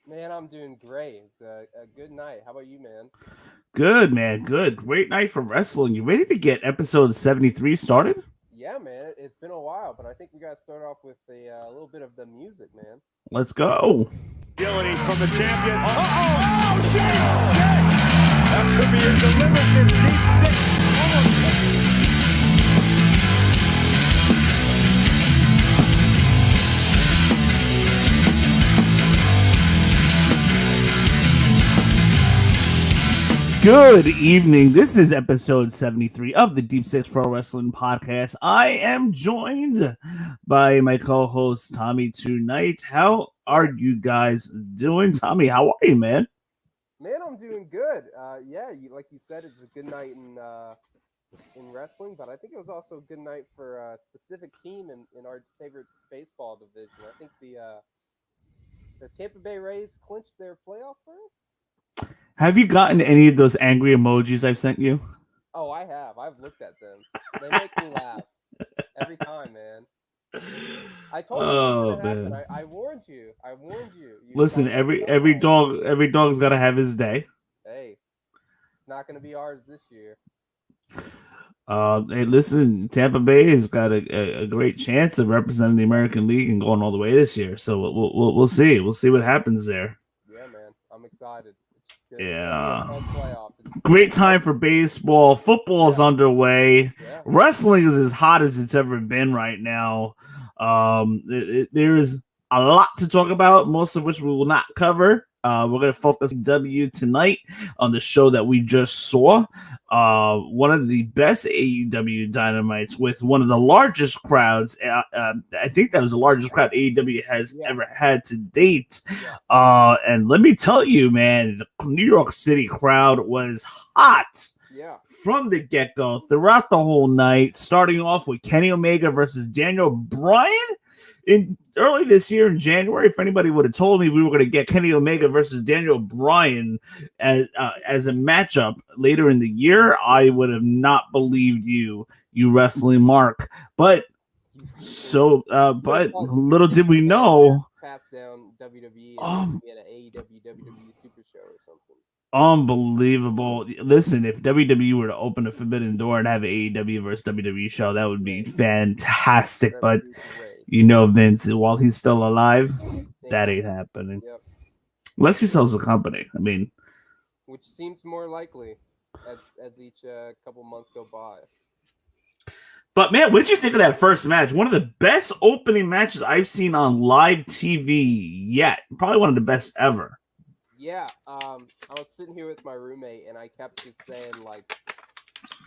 Man, I'm doing great. It's a good night. How about you, man? Good, man. Good. Great night for wrestling. You ready to get episode 73 started? Yeah, man. It's been a while, but I think we got to start off with a little bit of the music, man. Let's go. Agility from the champion. Oh, deep six. That could be it. Delivers this deep six. Good evening. This is episode 73 of the Deep Six Pro Wrestling Podcast. I am joined by my co-host Tommy tonight. How are you guys doing? Tommy, how are you, man? Man, I'm doing good. Yeah, like you said, it's a good night in wrestling, but I think it was also a good night for a specific team in our favorite baseball division. I think the Tampa Bay Rays clinched their playoff berth. Have you gotten any of those angry emojis I've sent you? Oh, I have. I've looked at them. They make me laugh every time, man. I told you it was Oh gonna happen. man. I warned you. I warned you. You Listen, thought it was every dog's got to have his day. Hey, it's not gonna be ours this year. Hey, listen, Tampa Bay has got a great chance of representing the American League and going all the way this year. So we'll see. We'll see what happens there. Yeah, man. I'm excited. Yeah. It's gonna be a fun playoff. Great time for baseball. Football's underway. Yeah. Wrestling is as hot as it's ever been right now. There's a lot to talk about, most of which we will not cover. We're going to focus on AEW tonight on the show that we just saw. One of the best AEW Dynamites with one of the largest crowds. I think that was the largest crowd AEW has ever had to date. And let me tell you, man, the New York City crowd was hot. Yeah. From the get-go, throughout the whole night, starting off with Kenny Omega versus Daniel Bryan. Early this year in January, if anybody would have told me we were going to get Kenny Omega versus Daniel Bryan as a matchup later in the year, I would have not believed you wrestling mark. But little did we know, pass down WWE and get an AEW WWE Super Show or something. Unbelievable. Listen, if WWE were to open a forbidden door and have an AEW versus WWE show, that would be fantastic. But you know, Vince, while he's still alive, that ain't happening. Yep. Unless he sells the company. I mean, which seems more likely as each couple months go by. But man, what did you think of that first match? One of the best opening matches I've seen on live TV yet. Probably one of the best ever. Yeah, I was sitting here with my roommate, and I kept just saying, like,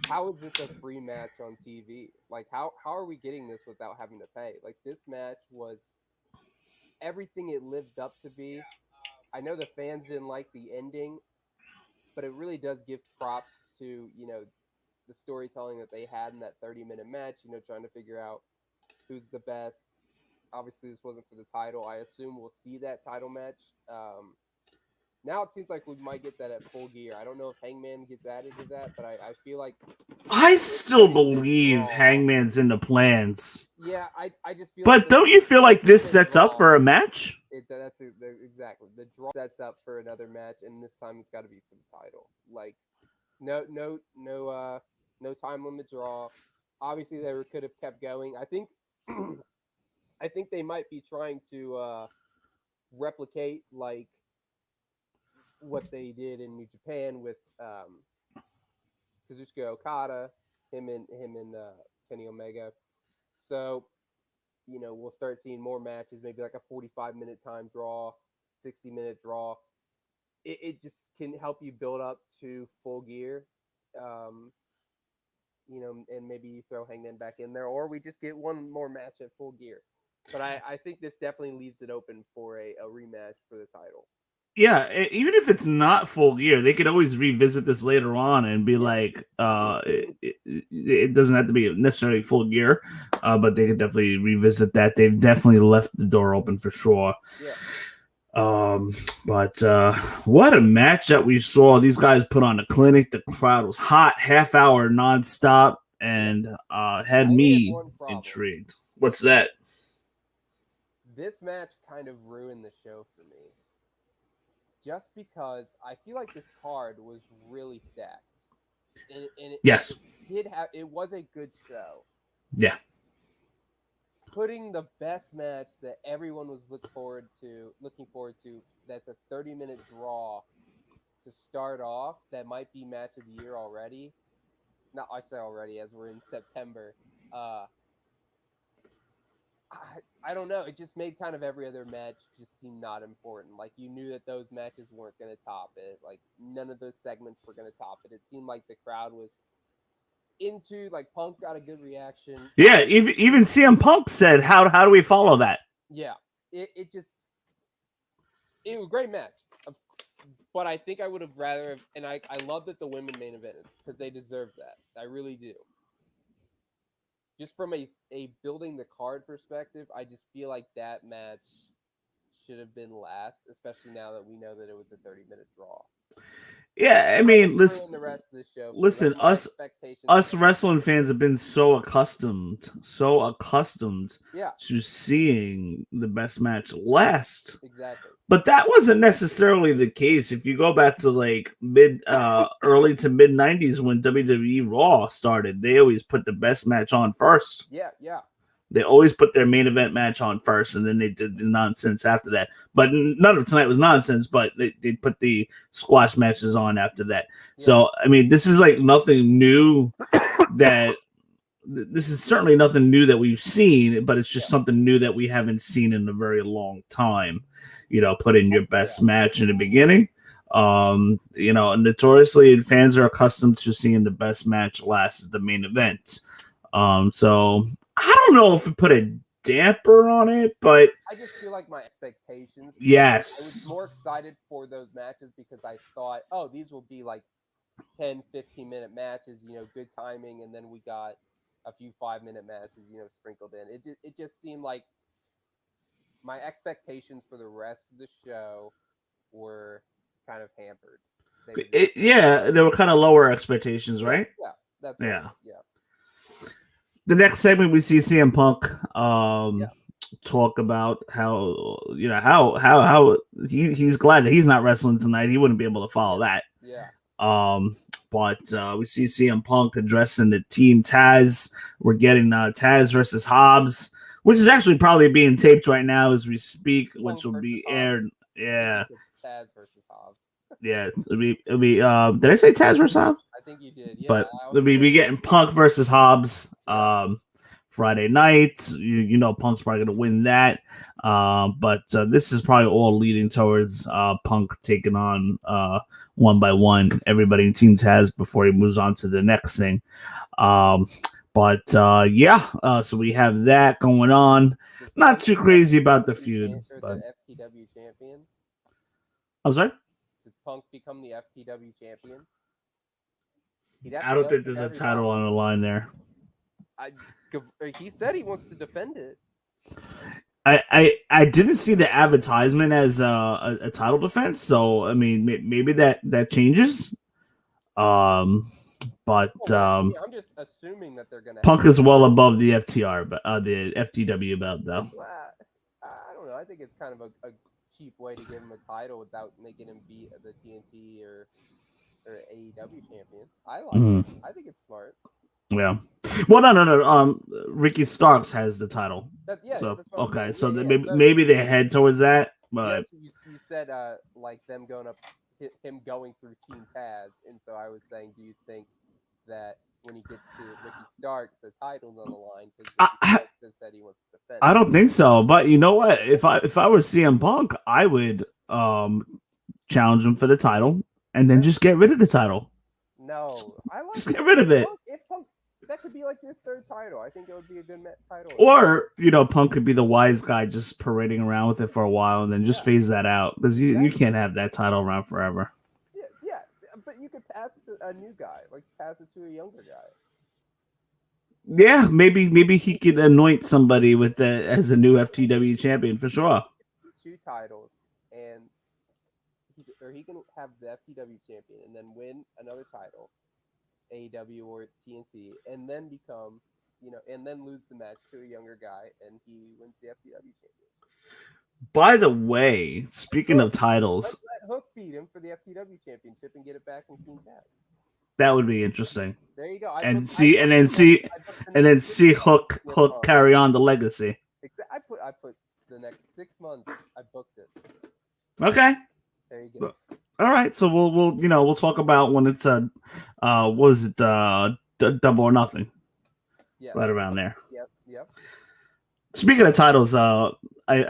how is this a free match on TV? Like, how are we getting this without having to pay? Like, this match was everything it lived up to be. I know the fans didn't like the ending, but it really does give props to, the storytelling that they had in that 30-minute match, trying to figure out who's the best. Obviously, this wasn't for the title. I assume we'll see that title match. Now it seems like we might get that at Full Gear. I don't know if Hangman gets added to that, but I feel like... I still believe Hangman's in the plans. Yeah, I just feel But don't you feel like this sets up for a match? Exactly. The draw sets up for another match, and this time it's got to be for the title. Like, no time limit draw. Obviously, they could have kept going. I think they might be trying to replicate, like, what they did in New Japan with Kazuchika Okada, him and Kenny Omega. So, we'll start seeing more matches, maybe like a 45-minute time draw, 60-minute draw. It just can help you build up to Full Gear, and maybe you throw Hangman back in there, or we just get one more match at Full Gear. But I think this definitely leaves it open for a rematch for the title. Yeah, even if it's not Full Gear, they could always revisit this later on and be like, it doesn't have to be necessarily Full Gear, but they could definitely revisit that. They've definitely left the door open for sure. Yeah. But what a match that we saw. These guys put on a clinic. The crowd was hot, half hour nonstop, and had me intrigued. What's that? This match kind of ruined the show for me. just because I feel like this card was really stacked. And Yes. it was a good show. Yeah. Putting the best match that everyone was looking forward to, that's a 30-minute draw to start off, that might be match of the year already. Not I say already, as we're in September. I don't know. It just made kind of every other match just seem not important. Like, you knew that those matches weren't going to top it. Like, none of those segments were going to top it. It seemed like the crowd was into, like, Punk got a good reaction. Yeah, even CM Punk said, how do we follow that? Yeah. It was a great match. But I think I would have rather have, and I love that the women main evented, because they deserve that. I really do. Just from a building the card perspective, I just feel like that match should have been last, especially now that we know that it was a 30-minute draw. Yeah, I mean, listen, the rest of the show, us wrestling fans have been so accustomed to seeing the best match last. Exactly. But that wasn't necessarily the case. If you go back to like early to mid 90s when WWE Raw started, they always put the best match on first. Yeah. They always put their main event match on first, and then they did the nonsense after that. But none of tonight was nonsense, but they put the squash matches on after that. Yeah. So, I mean, this is like nothing new this is certainly nothing new that we've seen, but it's just something new that we haven't seen in a very long time. You know, put in your best match in the beginning. You know, notoriously, fans are accustomed to seeing the best match last as the main event. So I don't know if it put a damper on it, but I just feel like my expectations. Yes. I was more excited for those matches because I thought, oh, these will be like 10, 15-minute matches, you know, good timing, and then we got a few 5-minute matches, you know, sprinkled in. It just seemed like my expectations for the rest of the show were kind of hampered. There were kind of lower expectations, right? Yeah, that's yeah. Yeah. The next segment we see CM Punk talk about how he's glad that he's not wrestling tonight. He wouldn't be able to follow that. Yeah. But we see CM Punk addressing the Team Taz. We're getting Taz versus Hobbs, which is actually probably being taped right now as we speak, which will be aired. Yeah. Taz versus Hobbs. Yeah, it'll be. Did I say Taz versus Hobbs? I think you did. Yeah, but we'll be getting Punk versus Hobbs Friday night. You know, Punk's probably gonna win that. But this is probably all leading towards Punk taking on one by one everybody in Team Taz before he moves on to the next thing. So we have that going on. Not too crazy about the feud, but the FTW champion. I'm sorry. Does Punk become the FTW champion? I don't think there's a title on the line there. He said he wants to defend it. I didn't see the advertisement as a title defense, so I mean maybe that changes. I'm just assuming that they're gonna. Punk is well above the FTR, but the FTW belt though. I don't know. I think it's kind of a cheap way to give him a title without making him beat the TNT or AEW champion. I like it. I think it's smart. Yeah. Well, no. Ricky Starks has the title. So maybe they head towards that. But you said like them going up, him going through Team Taz, and so I was saying, do you think that when he gets to Ricky Starks, the title's on the line because Ricky said he wants to defend? I don't think so. But you know what? If I were CM Punk, I would challenge him for the title and then just get rid of the title. No, I like just get rid of it. If Punk, that could be like your third title. I think it would be a good title. Or Punk could be the wise guy, just parading around with it for a while and then just phase that out because you can't have that title around forever. Yeah, but you could pass it to a new guy, like pass it to a younger guy. Yeah, maybe he could anoint somebody with that as a new FTW champion for sure. 2 titles, and he can have the FTW champion and then win another title, AEW or TNT, and then become, and then lose the match to a younger guy, and he wins the FTW champion. By the way, speaking of titles, let Hook beat him for the FTW championship and get it back from Team Taz. That would be interesting. There you go. And then see Hook carry on the legacy. I put the next 6 months. I booked it. Okay. There you go. All right. So we'll talk about when it's Double or Nothing. Yeah. Right around there. Yep. Speaking of titles, I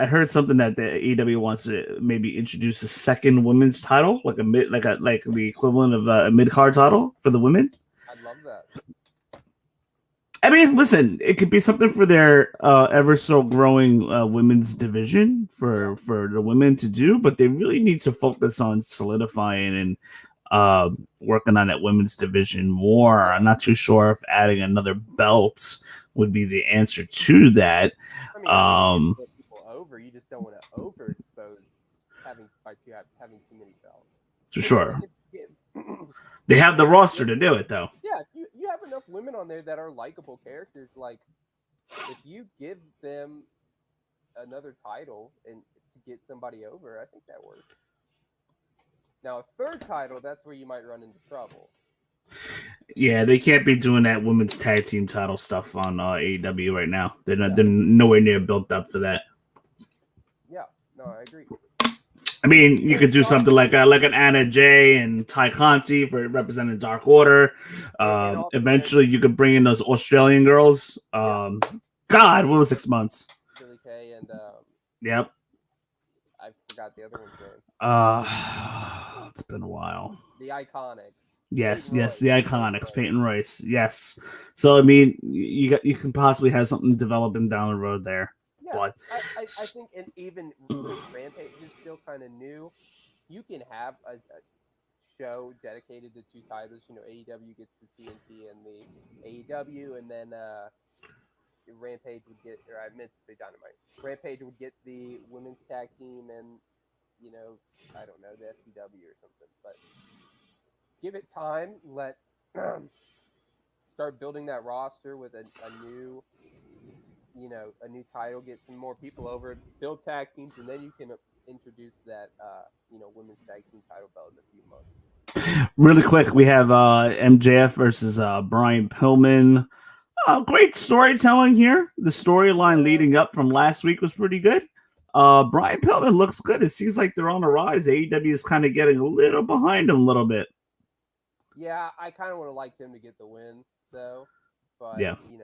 heard something that the AEW wants to maybe introduce a second women's title, like the equivalent of a mid card title for the women. I'd love that. I mean, listen, it could be something for their ever so growing women's division for the women to do, but they really need to focus on solidifying and working on that women's division more. I'm not too sure if adding another belt would be the answer to that. I mean, put people over. You just don't want to overexpose having too many belts. For sure. They have the roster to do it, though. Yeah, you have enough women on there that are likable characters. Like, if you give them another title and to get somebody over, I think that works. Now, a third title, that's where you might run into trouble. Yeah, they can't be doing that women's tag team title stuff on AEW right now. They're nowhere near built up for that. Yeah, no, I agree. I mean, you could do something like an Anna Jay and Ty Conti for representing Dark Order. Eventually, you could bring in those Australian girls. God, what was 6 months? Billy Kay and yep. I forgot the other one's name. It's been a while. The Iconics. Yes, the Iconics, Peyton Royce. Yes. So I mean, you can possibly have something developing down the road there. Yeah, but I think, and even since Rampage is still kind of new, you can have a show dedicated to two titles. You know, AEW gets the TNT and the AEW, and then Rampage would get, or I meant to say Dynamite. Rampage would get the women's tag team, and I don't know, the FTW or something, but. Give it time. Let start building that roster with a new, a new title. Get some more people over. Build tag teams, and then you can introduce that, women's tag team title belt in a few months. Really quick, we have MJF versus Brian Pillman. Great storytelling here. The storyline leading up from last week was pretty good. Brian Pillman looks good. It seems like they're on the rise. AEW is kind of getting a little behind them a little bit. Yeah, I kind of would have liked him to get the win, though. But,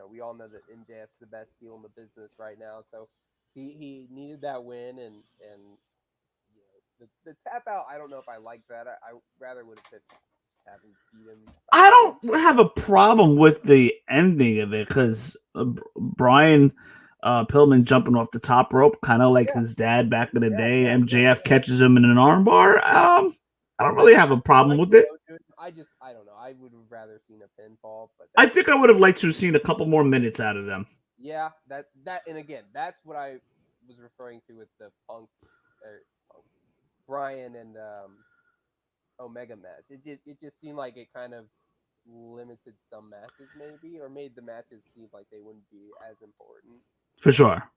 we all know that MJF's the best heel in the business right now. So he needed that win. And the tap out, I don't know if I like that. I rather would have just having beat him. I don't have a problem with the ending of it because Brian Pillman jumping off the top rope, kind of like his dad back in the day. MJF catches him in an armbar. I don't really have a problem with it. I don't know. I would have rather seen a pinfall, but I think I would have liked to have seen a couple more minutes out of them. Yeah, that, and again, that's what I was referring to with the Punk, Bryan and Omega match. It just seemed like it kind of limited some matches, maybe, or made the matches seem like they wouldn't be as important. For sure.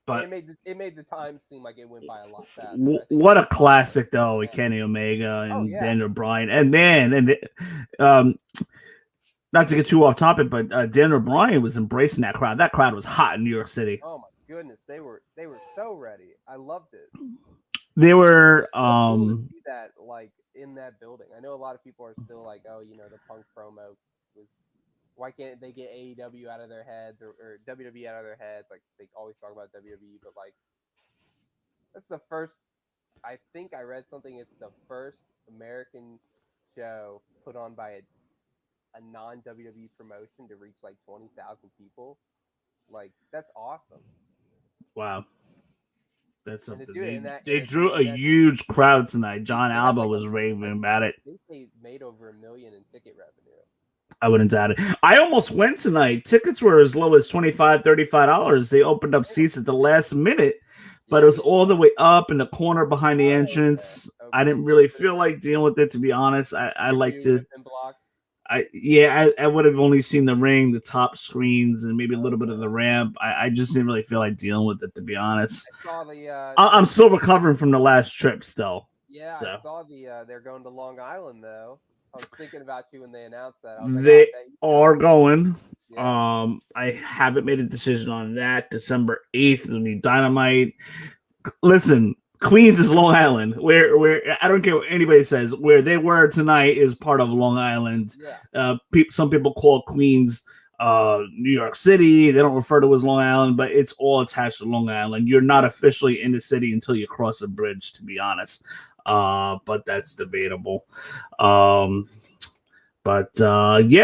But it made the time seem like it went by a lot faster. What a classic, though, with Kenny Omega and Daniel Bryan. And man, not to get too off topic, but Daniel Bryan was embracing that crowd. That crowd was hot in New York City. Oh my goodness, they were so ready. I loved it. They were see that like in that building. I know a lot of people are still like, oh, the Punk promo was. Why can't they get AEW out of their heads or WWE out of their heads? Like, they always talk about WWE, but, like, that's the first – I think I read something. It's the first American show put on by a non-WWE promotion to reach, like, 20,000 people. Like, that's awesome. Wow. That's something. They drew a huge crowd tonight. John Alba was raving about it. I think they made over $1 million in ticket revenue. I wouldn't doubt it. I almost went tonight. Tickets were as low as $25, $35. They opened up seats at the last minute, but it was all the way up in the corner behind the entrance. Okay. I didn't really feel like dealing with it, to be honest. I like to. I would have only seen the ring, the top screens, and maybe a little bit of the ramp. I just didn't really feel like dealing with it, to be honest. I saw the. I'm still recovering from the last trip, still. Yeah, so. I saw the. They're going to Long Island though. I was thinking about you when they announced that. I was like, They are going. Yeah. I haven't made a decision on that. December 8th will be Dynamite. Listen, Queens is Long Island. Where I don't care what anybody says. Where they were tonight is part of Long Island. Yeah. Some people call Queens New York City. They don't refer to it as Long Island, but it's all attached to Long Island. You're not officially in the city until you cross a bridge, to be honest. But that's debatable. Yeah,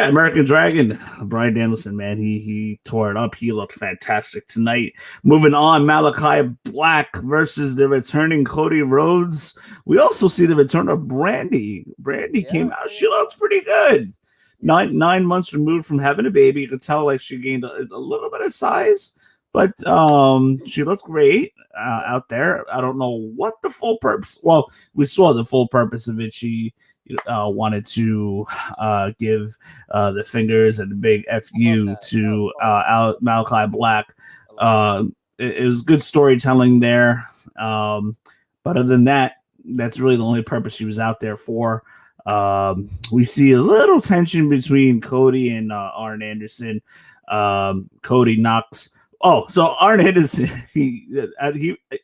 American Dragon, Bryan Danielson, man, he tore it up. He looked fantastic tonight. Moving on, Malachi Black versus the returning Cody Rhodes. We also see the return of Brandy. Brandy came out. She looks pretty good. 9 months removed from having a baby. You could tell like she gained a little bit of size, but she looked great out there. I don't know what the full purpose. Well, we saw the full purpose of it. She wanted to give the fingers and the big FU to Malachi Black. It was good storytelling there. But other than that, that's really the only purpose she was out there for. We see a little tension between Cody and Arn Anderson. Cody knocks. Oh, so Arn Anderson, he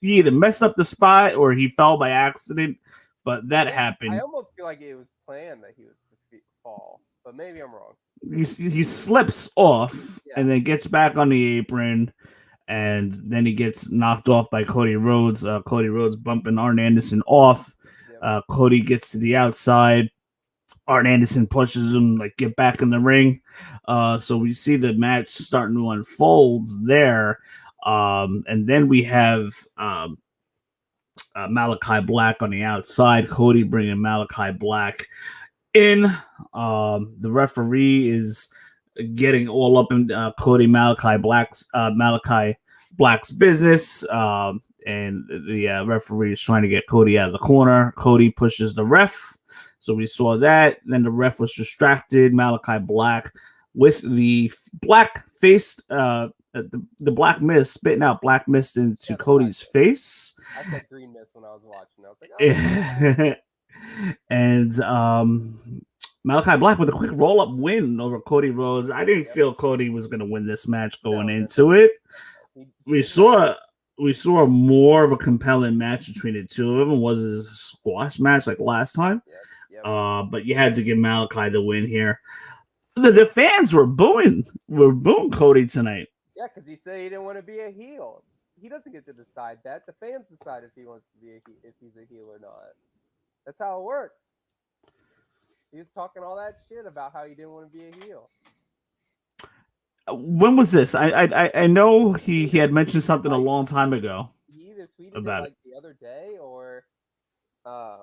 either messed up the spot or he fell by accident. But that happened. I almost feel like it was planned that he was to fall, but maybe I'm wrong. He slips off and then gets back on the apron, and then he gets knocked off by Cody Rhodes. Cody Rhodes bumping Arn Anderson off. Cody gets to the outside. Arn Anderson pushes him, like, get back in the ring. So we see the match starting to unfold there. And then we have Malachi Black on the outside. Cody bringing Malachi Black in. The referee is getting all up in Malachi Black's business. And the referee is trying to get Cody out of the corner. Cody pushes the ref. So we saw that. Then the ref was distracted. Malachi Black with the black face, the black mist, spitting out black mist into Cody's face. I said green mist when I was watching. I was like, oh. And Malachi Black with a quick roll-up win over Cody Rhodes. I didn't feel Cody was going to win this match going into it. We saw more of a compelling match between the two of them. Was a squash match like last time. But you had to give Malachi the win here. The fans were booing Cody tonight. Yeah, because he said he didn't want to be a heel. He doesn't get to decide that. The fans decide if he wants to be if he's a heel or not. That's how it works. He was talking all that shit about how he didn't want to be a heel. When was this? I know he had mentioned something a long time ago. He either tweeted about it like the other day or I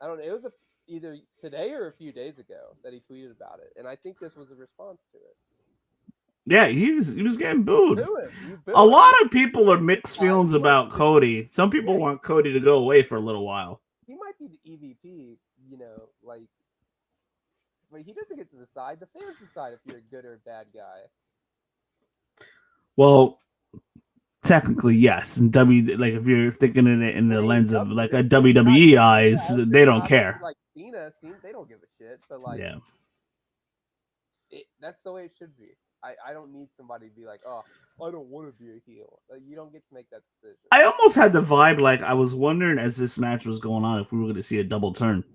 don't know. It was either today or a few days ago that he tweeted about it, and I think this was a response to it. Yeah, he was getting booed. A lot of people are mixed feelings about Cody. Some people want Cody to go away for a little while. He might be the EVP, but he doesn't get to decide. The fans decide if you're a good or a bad guy. Well, technically, yes. And if you're thinking in the lens of like a WWE eyes, they don't care. Like Cena, they don't give a shit. But that's the way it should be. I don't need somebody to be like, oh, I don't want to be a heel. Like, you don't get to make that decision. I almost had the vibe like I was wondering as this match was going on if we were going to see a double turn.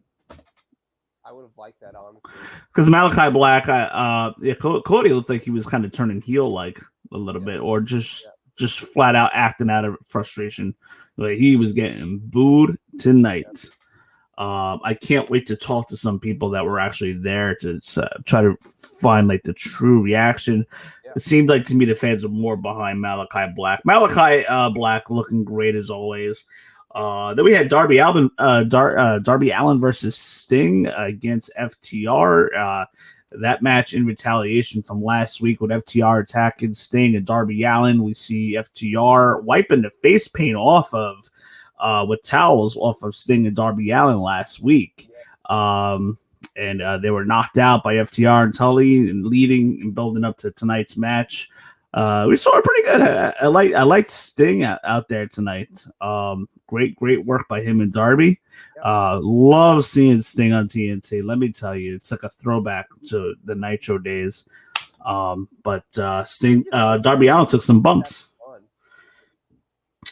I would have liked that, honestly. Because Malachi Black, Cody looked like he was kind of turning heel like a little bit, or just flat out acting out of frustration. Like he was getting booed tonight. I can't wait to talk to some people that were actually there to try to find like the true reaction. Yeah. It seemed like to me the fans were more behind Malachi Black. Malachi Black looking great as always. Then we had Darby Allen versus Sting against FTR. That match in retaliation from last week with FTR attacking Sting and Darby Allen. We see FTR wiping the face paint off of with towels off of Sting and Darby Allen last week. and they were knocked out by FTR and Tully, and leading and building up to tonight's match. We saw it pretty good. I liked Sting out there tonight. Great work by him and Darby. Love seeing Sting on TNT. Let me tell you, it's like a throwback to the Nitro days. But Sting, Darby Allen took some bumps.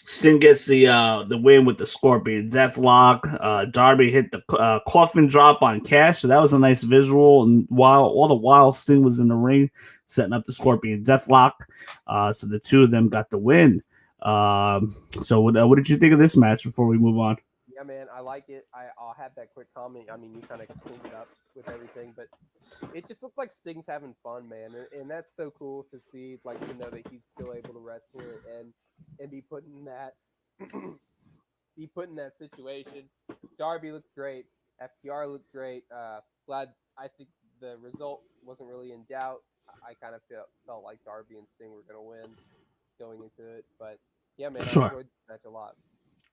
Sting gets the win with the Scorpion Deathlock. Darby hit the coffin drop on Cash, so that was a nice visual. And all the while Sting was in the ring setting up the Scorpion Deathlock, so the two of them got the win. So what did you think of this match before we move on? Yeah, man, I like it. I'll have that quick comment. I mean, you kind of cleaned it up with everything, but it just looks like Sting's having fun, man, and that's so cool to see. Like, to know that he's still able to wrestle it and be put in that situation. Darby looked great. FTR looked great. Glad. I think the result wasn't really in doubt. I kind of felt like Darby and Sting were going to win going into it, but yeah, man, I enjoyed the match a lot.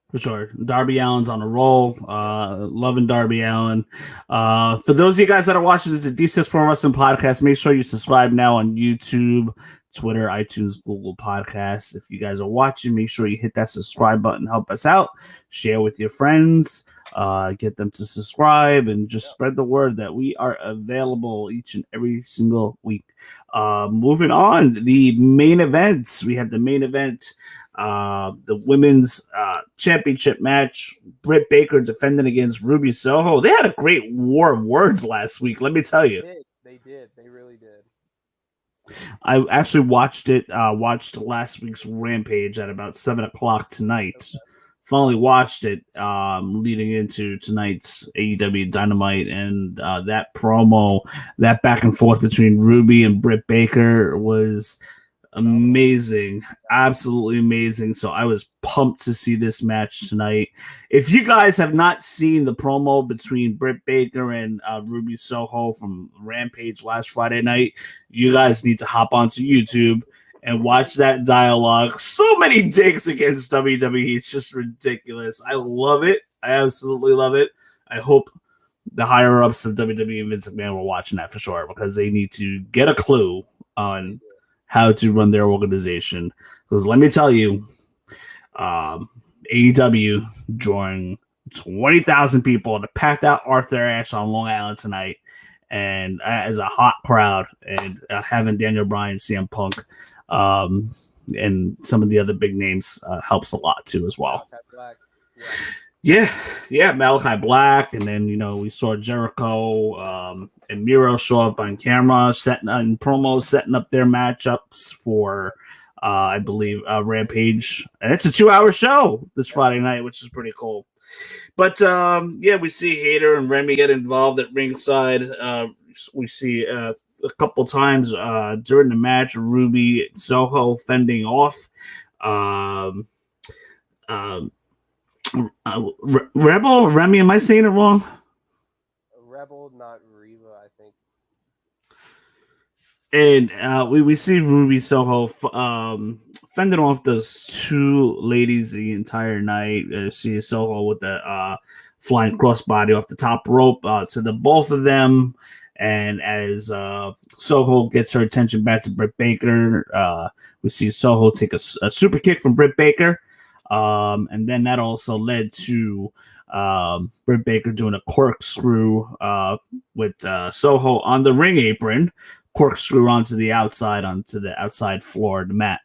For sure. Darby Allen's on a roll. Loving Darby Allen. For those of you guys that are watching this D6 Pro Wrestling Podcast, make sure you subscribe now on YouTube, Twitter, iTunes, Google Podcasts. If you guys are watching, make sure you hit that subscribe button. Help us out. Share with your friends. Get them to subscribe and just spread the word that we are available each and every single week. Moving on, the main events. We have the main event. The women's championship match, Britt Baker defending against Ruby Soho. They had a great war of words last week, let me tell you. They did. They really did. I actually watched last week's Rampage at about 7 o'clock tonight. Okay. Finally watched it leading into tonight's AEW Dynamite, and that promo, that back and forth between Ruby and Britt Baker was amazing, absolutely amazing. So I was pumped to see this match tonight. If you guys have not seen the promo between Britt Baker and Ruby Soho from Rampage last Friday night, you guys need to hop onto YouTube and watch that dialogue. So many digs against WWE. It's just ridiculous. I love it. I absolutely love it. I hope the higher ups of WWE and Vince McMahon were watching that for sure, because they need to get a clue on how to run their organization. Because let me tell you, AEW drawing 20,000 people to packed out Arthur Ashe on Long Island tonight, and as a hot crowd, and having Daniel Bryan, CM Punk, and some of the other big names helps a lot too as well. Yeah, Malachi Black, and then we saw Jericho and Miro show up on camera, setting up their matchups for I believe Rampage, and it's a 2-hour show this Friday night, which is pretty cool. But we see Hayter and Remy get involved at ringside. We see a couple times during the match Ruby Soho fending off Rebel, Remy, am I saying it wrong? Rebel, not Reba, I think. And we see Ruby Soho fending off those two ladies the entire night. See Soho with the flying crossbody off the top rope to the both of them. And as Soho gets her attention back to Britt Baker, we see Soho take a super kick from Britt Baker. And then that also led to Britt Baker doing a corkscrew with Soho on the ring apron, corkscrew onto the outside floor of the mat.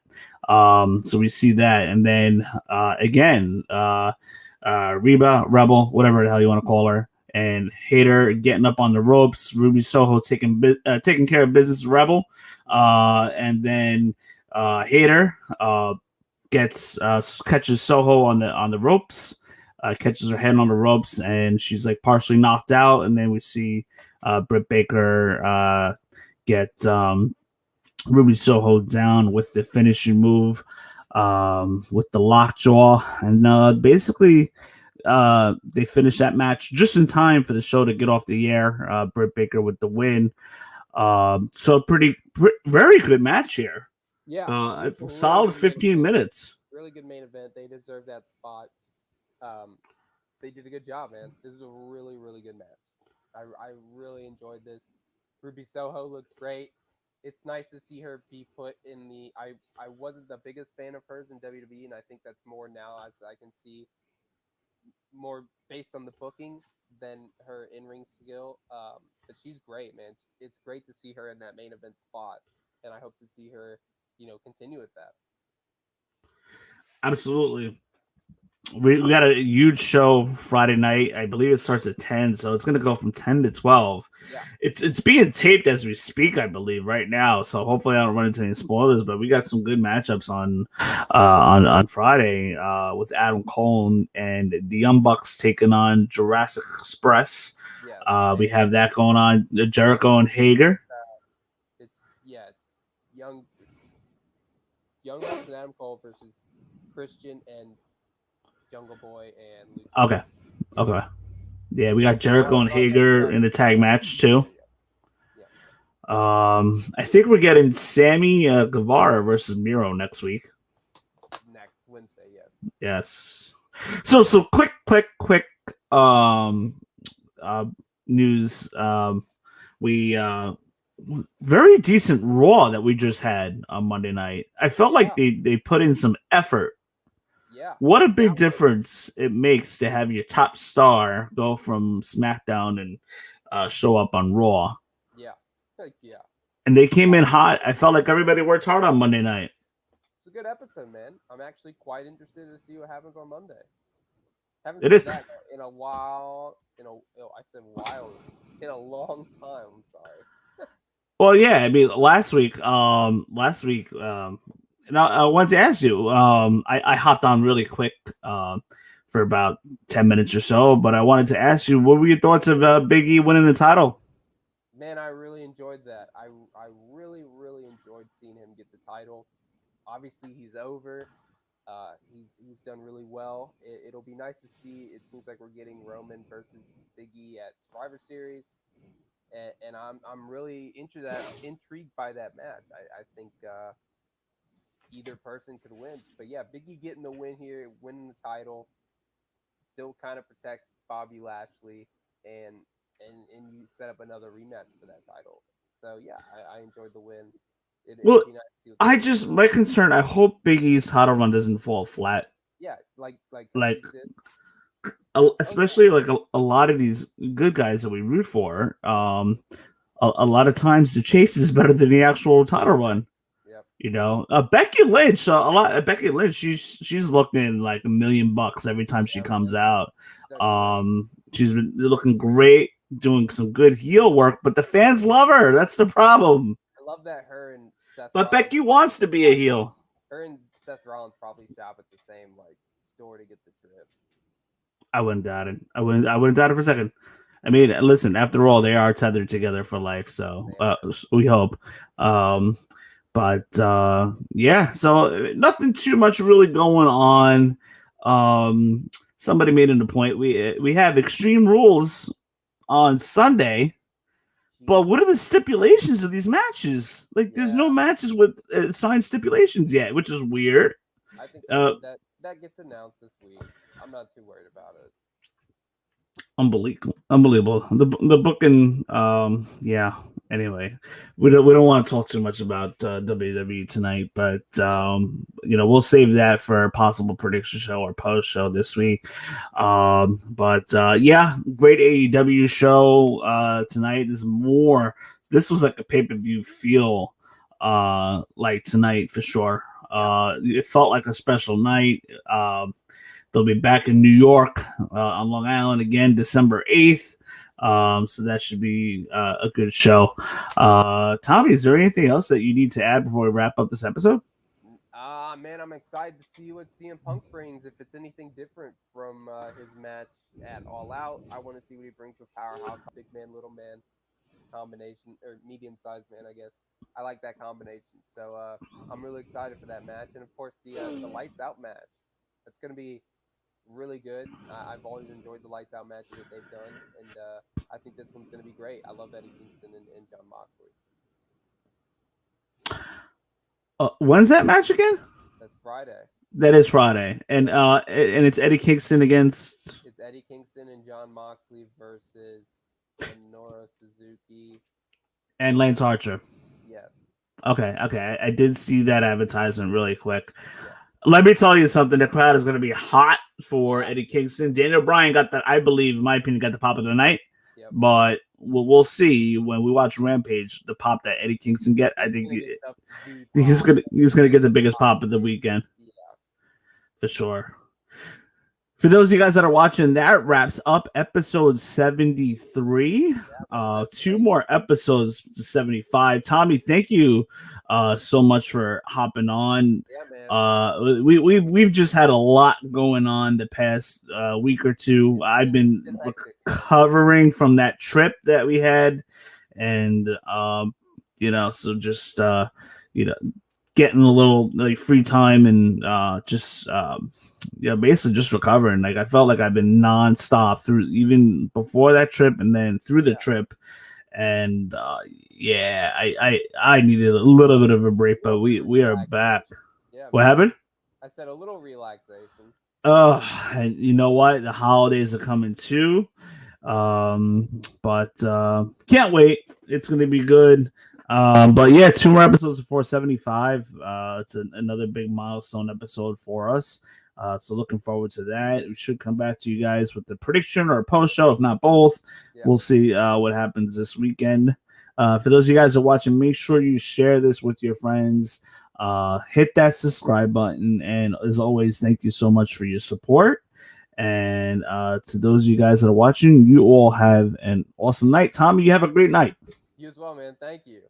So we see that, and then again, Reba, Rebel, whatever the hell you want to call her, and Hayter getting up on the ropes. Ruby Soho taking care of business with Rebel, and then Hayter catches Soho on the ropes, catches her head on the ropes, and she's like partially knocked out. And then we see Britt Baker get Ruby Soho down with the finishing move, with the lockjaw, and basically they finish that match just in time for the show to get off the air. Britt Baker with the win. So very good match here. Yeah, solid really 15 minutes. Really good main event. They deserve that spot. They did a good job, man. This is a really, really good match. I really enjoyed this. Ruby Soho looked great. It's nice to see her be put in the. I wasn't the biggest fan of hers in WWE, and I think that's more now as I can see more based on the booking than her in-ring skill. But she's great, man. It's great to see her in that main event spot, and I hope to see her, continue with that. Absolutely. We got a huge show Friday night. I believe it starts at 10, so it's going to go from 10 to 12. Yeah. It's being taped as we speak, I believe, right now. So hopefully I don't run into any spoilers. But we got some good matchups on Friday with Adam Cole and the Young Bucks taking on Jurassic Express. Yeah. We have that going on. Jericho and Hager. It's young Bucks and Adam Cole versus Christian and Jungle Boy and Luke. Okay. Yeah, we got Jericho and Hager in the tag match too. Yeah. I think we're getting Sammy Guevara versus Miro next week. Next Wednesday, yes. Yes. So quick news. We very decent Raw that we just had on Monday night. I felt like they put in some effort. Yeah. What a big difference it makes to have your top star go from SmackDown and show up on Raw. Yeah. Yeah. And they came in hot. I felt like everybody worked hard on Monday night. It's a good episode, man. I'm actually quite interested to see what happens on Monday. Haven't It is that in a while. I said while in a long time. I'm sorry. Well, yeah. I mean, last week, and I wanted to ask you. I hopped on really quick for about 10 minutes or so, but I wanted to ask you, what were your thoughts of Biggie winning the title? Man, I really enjoyed that. I really, really enjoyed seeing him get the title. Obviously, he's over. He's done really well. It'll be nice to see. It seems like we're getting Roman versus Biggie at Survivor Series, and I'm really intrigued by that match. I think either person could win, but yeah, Biggie getting the win here, winning the title, still kind of protect Bobby Lashley, and you set up another rematch for that title. So yeah, I enjoyed the win. Well, my concern. I hope Big E's title run doesn't fall flat. Yeah, like especially like a lot of these good guys that we root for. A lot of times the chase is better than the actual title run. Yep. Becky Lynch. Becky Lynch. She's looking like $1 million every time she comes out. She's been looking great, doing some good heel work, but the fans love her. That's the problem. I love that her and Seth. But Becky wants to be a heel. Her and Seth Rollins probably shop at the same store to get the trip. I wouldn't doubt it. I wouldn't doubt it for a second. I mean, listen. After all, they are tethered together for life, so we hope. But yeah. So nothing too much really going on. Somebody made it a point. We have Extreme Rules on Sunday. But what are the stipulations of these matches? Like, there's no matches with signed stipulations yet, which is weird. I think that gets announced this week. I'm not too worried about it. Unbelievable. The booking. Yeah. Anyway, we don't want to talk too much about WWE tonight, but we'll save that for a possible prediction show or post show this week. But yeah, great AEW show tonight. This was like a pay-per-view feel like tonight for sure. It felt like a special night. They'll be back in New York on Long Island again, December 8th. So that should be a good show. Tommy, is there anything else that you need to add before we wrap up this episode? Man, I'm excited to see what CM Punk brings. If it's anything different from his match at All Out, I want to see what he brings with Powerhouse, big man, little man combination, or medium-sized man, I guess. I like that combination. So I'm really excited for that match. And, of course, the Lights Out match. That's going to be really good. I've always enjoyed the Lights Out matches that they've done, and I think this one's going to be great. I love Eddie Kingston and Jon Moxley. When's that match again? That's Friday. That is Friday, and it's Eddie Kingston against. It's Eddie Kingston and Jon Moxley versus Minoru Suzuki. And Lance Archer. Yes. Okay. I did see that advertisement really quick. Yes. Let me tell you something. The crowd is going to be hot for Eddie Kingston. Daniel Bryan got the, I believe, in my opinion, got the pop of the night. Yep. But we'll see when we watch Rampage, the pop that Eddie Kingston get. I think he's gonna get the biggest pop of the weekend. Yeah. For sure. For those of you guys that are watching, that wraps up episode 73. Two more episodes to 75. Tommy, thank you so much for hopping on. Yeah, man. We've just had a lot going on the past week or two. I've been recovering from that trip that we had, and so just getting a little like free time and basically just recovering. Like I felt like I've been nonstop through even before that trip and then through the trip. And I needed a little bit of a break, but we are back. Yeah, what happened? I said a little relaxation. And you know what? The holidays are coming too. But can't wait. It's gonna be good. But yeah, 2 more episodes of 475. It's another big milestone episode for us. So looking forward to that. We should come back to you guys with the prediction or a post show, if not both. Yeah. We'll see what happens this weekend. For those of you guys who are watching, make sure you share this with your friends. Hit that subscribe button. And as always, thank you so much for your support. And to those of you guys that are watching, you all have an awesome night. Tommy, you have a great night. You as well, man. Thank you.